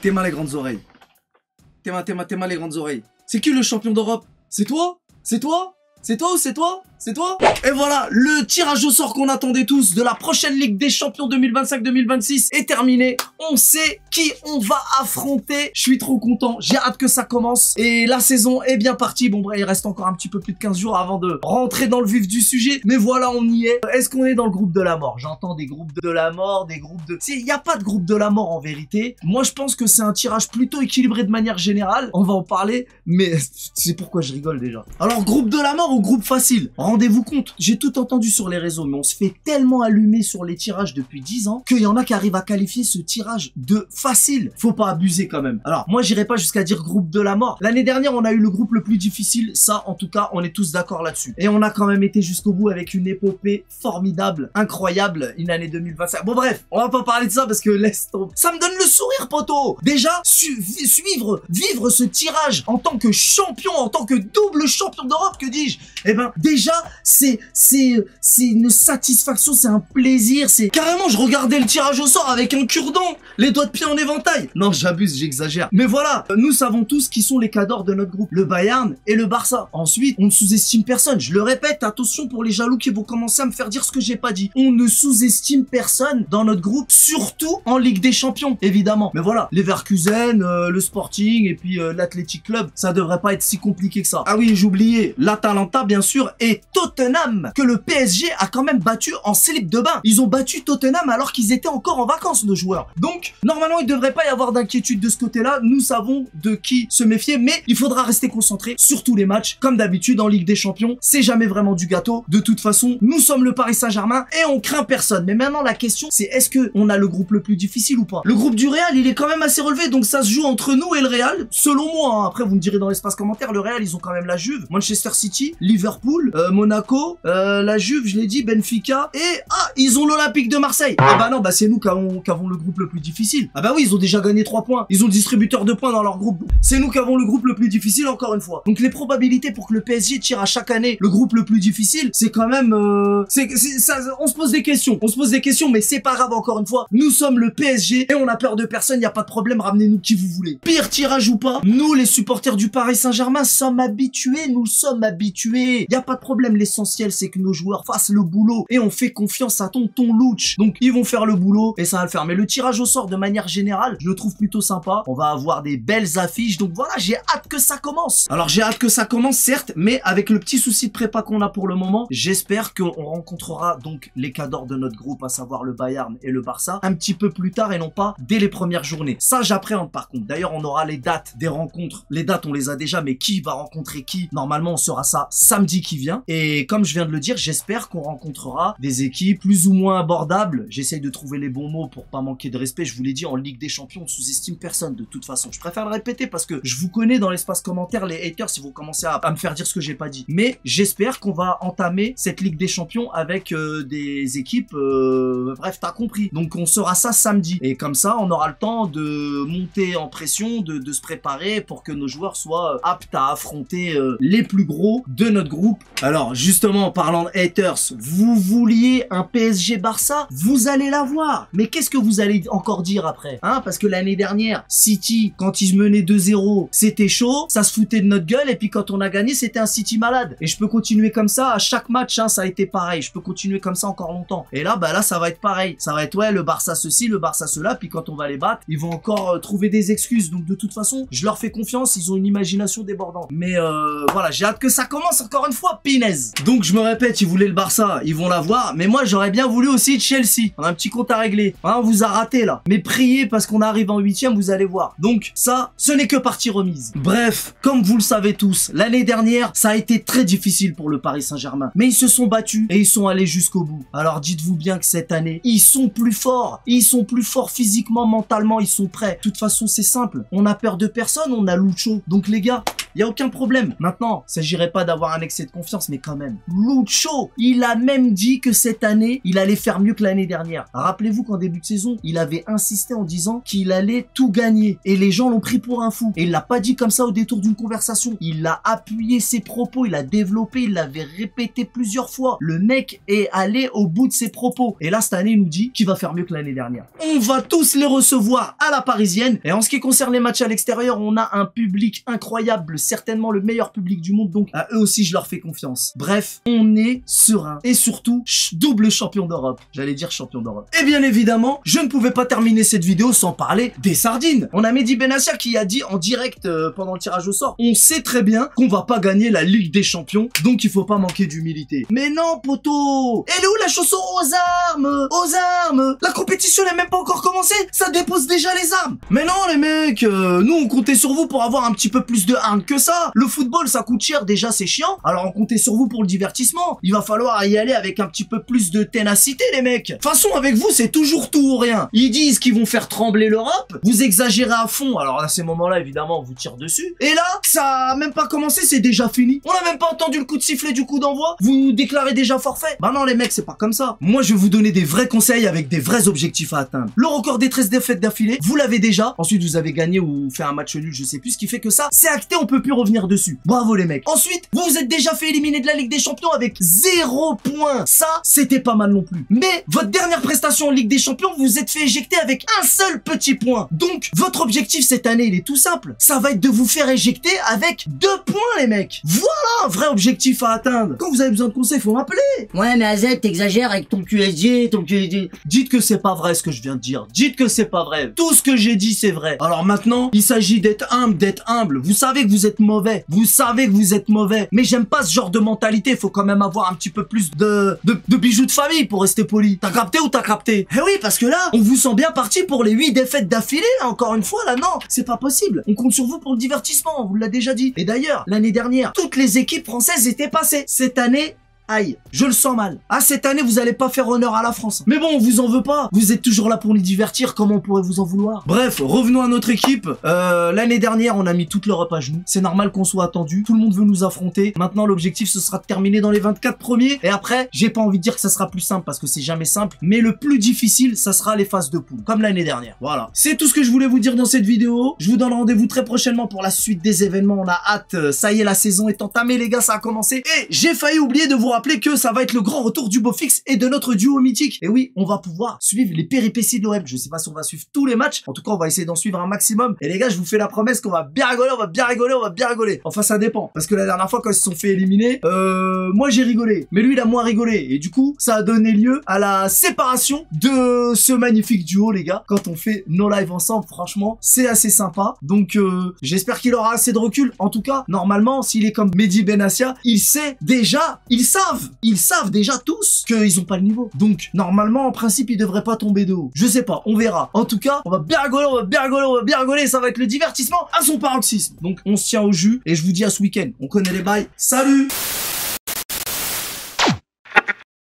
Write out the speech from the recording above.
Tes mains les grandes oreilles. Tes mains les grandes oreilles. C'est qui le champion d'Europe? C'est toi? C'est toi? C'est toi ou c'est toi? C'est toi? Et voilà, le tirage au sort qu'on attendait tous de la prochaine Ligue des Champions 2025-2026 est terminé. On sait qui on va affronter. Je suis trop content, j'ai hâte que ça commence. Et la saison est bien partie. Bon, bref, il reste encore un petit peu plus de 15 jours avant de rentrer dans le vif du sujet. Mais voilà, on y est. Est-ce qu'on est dans le groupe de la mort? J'entends des groupes de la mort, des groupes de... Il n'y a pas de groupe de la mort en vérité. Moi, je pense que c'est un tirage plutôt équilibré de manière générale. On va en parler, mais c'est pourquoi je rigole déjà. Alors, groupe de la mort ou groupe facile? Rendez-vous compte, j'ai tout entendu sur les réseaux, mais on se fait tellement allumer sur les tirages depuis 10 ans qu'il y en a qui arrivent à qualifier ce tirage de facile. Faut pas abuser quand même. Alors, moi, j'irai pas jusqu'à dire groupe de la mort. L'année dernière, on a eu le groupe le plus difficile. Ça, en tout cas, on est tous d'accord là-dessus. Et on a quand même été jusqu'au bout avec une épopée formidable, incroyable, une année 2025. Bon, bref, on va pas parler de ça parce que laisse tomber. Ça me donne le sourire, poteau. Déjà, vivre ce tirage en tant que champion, en tant que double champion d'Europe, que dis-je? Eh ben, déjà, c'est une satisfaction, c'est un plaisir, c'est... Carrément, je regardais le tirage au sort avec un cure-dent, les doigts de pied en éventail. Non, j'abuse, j'exagère. Mais voilà, nous savons tous qui sont les cadors de notre groupe. Le Bayern et le Barça. Ensuite, on ne sous-estime personne. Je le répète, attention pour les jaloux qui vont commencer à me faire dire ce que j'ai pas dit. On ne sous-estime personne dans notre groupe, surtout en Ligue des Champions, évidemment. Mais voilà, Leverkusen, le Sporting et puis l'Athletic Club, ça devrait pas être si compliqué que ça. Ah oui, j'ai oublié, l'Atalanta, bien sûr, et Tottenham, que le PSG a quand même battu en slip de bain. Ils ont battu Tottenham alors qu'ils étaient encore en vacances, nos joueurs. Donc, normalement, il ne devrait pas y avoir d'inquiétude de ce côté-là. Nous savons de qui se méfier, mais il faudra rester concentré sur tous les matchs. Comme d'habitude, en Ligue des Champions, c'est jamais vraiment du gâteau. De toute façon, nous sommes le Paris Saint-Germain et on craint personne. Mais maintenant, la question, c'est est-ce que on a le groupe le plus difficile ou pas? Le groupe du Real, il est quand même assez relevé, donc ça se joue entre nous et le Real, selon moi. Hein. Après, vous me direz dans l'espace commentaire, le Real, ils ont quand même la Juve, Manchester City, Liverpool, Monaco, la Juve, je l'ai dit, Benfica, et ils ont l'Olympique de Marseille. Ah bah non, bah c'est nous qui avons le groupe le plus difficile. Ah bah oui, ils ont déjà gagné 3 points. Ils ont le distributeur de points dans leur groupe. C'est nous qui avons le groupe le plus difficile, encore une fois. Donc les probabilités pour que le PSG tire à chaque année le groupe le plus difficile, c'est quand même... ça, on se pose des questions. On se pose des questions, mais c'est pas grave, encore une fois. Nous sommes le PSG et on a peur de personne, y a pas de problème, ramenez-nous qui vous voulez. Pire tirage ou pas, nous les supporters du Paris Saint-Germain sommes habitués, nous sommes habitués. Y a pas de problème, l'essentiel c'est que nos joueurs fassent le boulot et on fait confiance à tonton Louch. Donc ils vont faire le boulot et ça va le faire. Mais le tirage au sort de manière générale, je le trouve plutôt sympa. On va avoir des belles affiches. Donc voilà, j'ai hâte que ça commence. Alors j'ai hâte que ça commence certes, mais avec le petit souci de prépa qu'on a pour le moment, j'espère qu'on rencontrera donc les cadors de notre groupe, à savoir le Bayern et le Barça, un petit peu plus tard et non pas dès les premières journées. Ça j'appréhende par contre. D'ailleurs on aura les dates des rencontres. Les dates on les a déjà, mais qui va rencontrer qui? Normalement on saura ça samedi qui vient. Et comme je viens de le dire, j'espère qu'on rencontrera des équipes plus ou moins abordables. J'essaye de trouver les bons mots pour pas manquer de respect. Je vous l'ai dit, en Ligue des Champions, on sous-estime personne de toute façon. Je préfère le répéter parce que je vous connais dans l'espace commentaire, les haters, si vous commencez à me faire dire ce que j'ai pas dit. Mais j'espère qu'on va entamer cette Ligue des Champions avec des équipes, bref, t'as compris. Donc on saura ça samedi. Et comme ça, on aura le temps de monter en pression, de se préparer pour que nos joueurs soient aptes à affronter les plus gros de notre groupe. Alors justement, en parlant de haters, vous vouliez un PSG Barça, vous allez l'avoir. Mais qu'est-ce que vous allez encore dire après, hein? Parce que l'année dernière, City, quand ils menaient 2-0, c'était chaud, ça se foutait de notre gueule, et puis quand on a gagné, c'était un City malade. Et je peux continuer comme ça, à chaque match, hein, ça a été pareil. Je peux continuer comme ça encore longtemps. Et là, bah là, ça va être pareil. Ça va être, ouais, le Barça ceci, le Barça cela, puis quand on va les battre, ils vont encore trouver des excuses. Donc de toute façon, je leur fais confiance, ils ont une imagination débordante. Mais voilà, j'ai hâte que ça commence encore une fois, pinaise. Donc je me répète, ils voulaient le Barça, ils vont l'avoir, mais moi j'aurais bien voulu aussi Chelsea. On a un petit compte à régler, hein, on vous a raté là. Mais priez parce qu'on arrive en 8e, vous allez voir. Donc ça, ce n'est que partie remise. Bref, comme vous le savez tous, l'année dernière, ça a été très difficile pour le Paris Saint-Germain. Mais ils se sont battus et ils sont allés jusqu'au bout. Alors dites-vous bien que cette année, ils sont plus forts. Ils sont plus forts physiquement, mentalement, ils sont prêts. De toute façon, c'est simple. On a peur de personne, on a Lucho. Donc les gars, y a aucun problème. Maintenant, il s'agirait pas d'avoir un excès de confiance, mais quand même. Lucho, il a même dit que cette année, il allait faire mieux que l'année dernière. Rappelez-vous qu'en début de saison, il avait insisté en disant qu'il allait tout gagner. Et les gens l'ont pris pour un fou. Et il l'a pas dit comme ça au détour d'une conversation. Il a appuyé ses propos, il a développé, il l'avait répété plusieurs fois. Le mec est allé au bout de ses propos. Et là, cette année, il nous dit qu'il va faire mieux que l'année dernière. On va tous les recevoir à la parisienne. Et en ce qui concerne les matchs à l'extérieur, on a un public incroyable, certainement le meilleur public du monde. Donc, à eux aussi, je leur fais confiance. Bref, on est serein. Et surtout, double champion d'Europe. J'allais dire champion d'Europe. Et bien évidemment, je ne pouvais pas terminer cette vidéo sans parler des sardines. On a Mehdi Benassia qui a dit en direct pendant le tirage au sort, on sait très bien qu'on va pas gagner la Ligue des Champions, donc il faut pas manquer d'humilité. Mais non, poteau, elle est où la chanson aux armes? Aux armes! La compétition n'est même pas encore commencée, ça dépose déjà les armes. Mais non les mecs, nous on comptait sur vous pour avoir un petit peu plus de hargne que ça. Le football ça coûte cher, déjà c'est chiant, alors on comptait sur vous pour le divertissement. Il va falloir y aller avec un petit peu plus de ténacité les mecs. De toute façon avec vous c'est toujours tout ou rien. Ils disent qu'ils vont faire trembler l'Europe, vous exagérez à fond, alors à ces moments-là évidemment on vous tire dessus. Et là, ça a même pas commencé, c'est déjà fini. On a même pas entendu le coup de sifflet du coup d'envoi, vous déclarez déjà forfait. Bah non les mecs, c'est pas comme ça. Moi je vais vous donner des vrais conseils avec des vrais objectifs à atteindre. Le record des 13 défaites d'affilée, vous l'avez déjà. Ensuite vous avez gagné ou fait un match nul, je sais plus, ce qui fait que ça, c'est acté, on peut plus revenir dessus. Bravo les mecs. Ensuite, vous vous êtes déjà fait éliminer de la Ligue des Champions avec 0 points. Ça, c'était pas mal non plus. Mais votre dernière prestation en Ligue des Champions, vous vous êtes fait éjecter avec un seul petit point. Donc, votre objectif cette année, il est tout simple. Ça va être de vous faire éjecter avec 2 points les mecs. Voilà un vrai objectif à atteindre. Quand vous avez besoin de conseils, faut m'appeler. Ouais, mais Azet, t'exagères avec ton QSG, ton QSG. Dites que c'est pas vrai ce que je viens de dire. Dites que c'est pas vrai. Tout ce que j'ai dit, c'est vrai. Alors maintenant, il s'agit d'être humble. Vous savez que vous êtes mauvais. Vous savez que vous êtes mauvais. Mais j'aime pas ce genre de mentalité. Faut quand même avoir un petit peu plus de bijoux de famille pour rester poli. T'as capté ou t'as capté? Eh oui, parce que là, on vous sent bien parti pour les 8 défaites d'affilée, là, encore une fois, là, non. C'est pas possible. On compte sur vous pour le divertissement. On vous l'a déjà dit. Et d'ailleurs, l'année dernière, toutes les équipes françaises étaient passées. Cette année, aïe, je le sens mal. Ah, cette année, vous allez pas faire honneur à la France. Mais bon, on vous en veut pas. Vous êtes toujours là pour nous divertir. Comment on pourrait vous en vouloir? Bref, revenons à notre équipe. L'année dernière, on a mis toute l'Europe à genoux. C'est normal qu'on soit attendu. Tout le monde veut nous affronter. Maintenant, l'objectif, ce sera de terminer dans les 24 premiers. Et après, j'ai pas envie de dire que ça sera plus simple parce que c'est jamais simple. Mais le plus difficile, ça sera les phases de poule. Comme l'année dernière. Voilà. C'est tout ce que je voulais vous dire dans cette vidéo. Je vous donne rendez-vous très prochainement pour la suite des événements. On a hâte. Ça y est, la saison est entamée, les gars. Ça a commencé. Et j'ai failli oublier de vous rappeler que ça va être le grand retour du beau fixe et de notre duo mythique. Et oui, on va pouvoir suivre les péripéties de l'OM. Je sais pas si on va suivre tous les matchs. En tout cas, on va essayer d'en suivre un maximum. Et les gars, je vous fais la promesse qu'on va bien rigoler, on va bien rigoler, on va bien rigoler. Enfin, ça dépend. Parce que la dernière fois, quand ils se sont fait éliminer, moi j'ai rigolé. Mais lui, il a moins rigolé. Et du coup, ça a donné lieu à la séparation de ce magnifique duo, les gars. Quand on fait nos lives ensemble, franchement, c'est assez sympa. Donc, j'espère qu'il aura assez de recul. En tout cas, normalement, s'il est comme Mehdi Benassia, il sait déjà, ils savent déjà tous qu'ils ont pas le niveau. Donc, normalement, en principe, ils devraient pas tomber de haut. Je sais pas, on verra. En tout cas, on va bien rigoler, on va bien rigoler, on va bien rigoler. Ça va être le divertissement à son paroxysme. Donc, on se tient au jus et je vous dis à ce week-end. On connaît les bails. Salut!